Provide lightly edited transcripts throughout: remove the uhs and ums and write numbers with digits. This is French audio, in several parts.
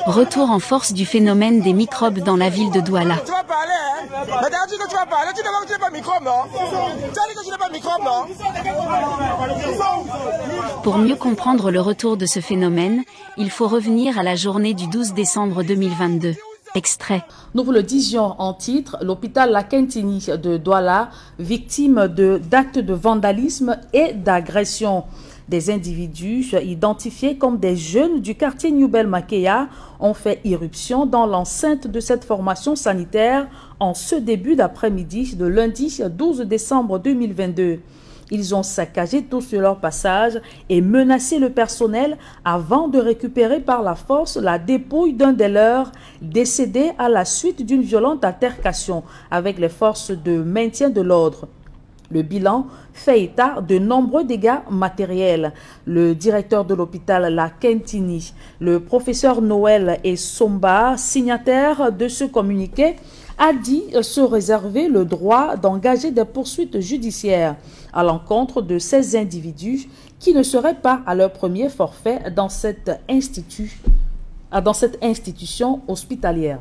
Retour en force du phénomène des microbes dans la ville de Douala. Tu vas parler, hein? Mais t'as dit que tu vas parler, tu n'es pas microbe, non? Tu as dit que tu n'es pas microbe, non? Pour mieux comprendre le retour de ce phénomène, il faut revenir à la journée du 12 décembre 2022. Extrait. Nous vous le disions en titre, l'hôpital La Kentini de Douala, victime d'actes de vandalisme et d'agression. Des individus identifiés comme des jeunes du quartier New Bel Makeya ont fait irruption dans l'enceinte de cette formation sanitaire en ce début d'après-midi de lundi 12 décembre 2022. Ils ont saccagé tout sur leur passage et menacé le personnel avant de récupérer par la force la dépouille d'un des leurs décédé à la suite d'une violente altercation avec les forces de maintien de l'ordre. Le bilan fait état de nombreux dégâts matériels. Le directeur de l'hôpital La Kentini, le professeur Noël Essomba, signataire de ce communiqué, a dit se réserver le droit d'engager des poursuites judiciaires à l'encontre de ces individus qui ne seraient pas à leur premier forfait dans cette institution hospitalière.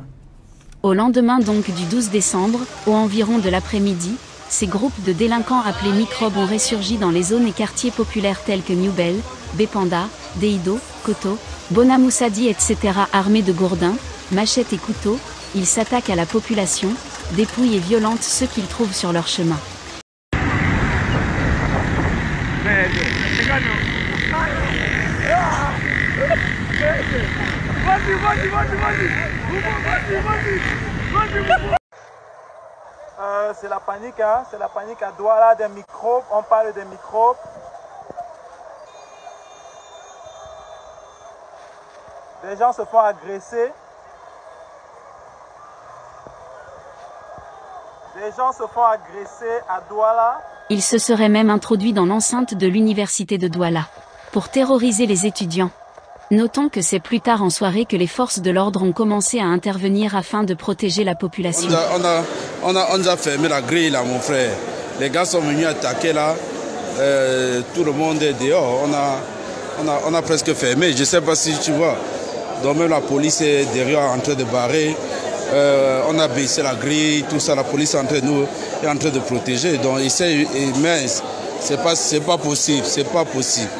Au lendemain donc du 12 décembre, aux environs de l'après-midi, ces groupes de délinquants appelés microbes ont ressurgi dans les zones et quartiers populaires tels que New Bel, Bepanda, Deido, Koto, Bonamoussadi, etc. Armés de gourdins, machettes et couteaux, ils s'attaquent à la population, dépouillent et violentent ceux qu'ils trouvent sur leur chemin. C'est la panique, hein? C'est la panique à Douala, des microbes, on parle des microbes. Des gens se font agresser. Des gens se font agresser à Douala. Ils se seraient même introduits dans l'enceinte de l'université de Douala pour terroriser les étudiants. Notons que c'est plus tard en soirée que les forces de l'ordre ont commencé à intervenir afin de protéger la population. On a fermé la grille là, mon frère. Les gars sont venus attaquer là. Tout le monde est dehors. On a presque fermé. Je ne sais pas si tu vois. Donc même la police est derrière en train de barrer. On a baissé la grille, tout ça. La police est en train de protéger. Donc mais c'est pas possible. C'est pas possible.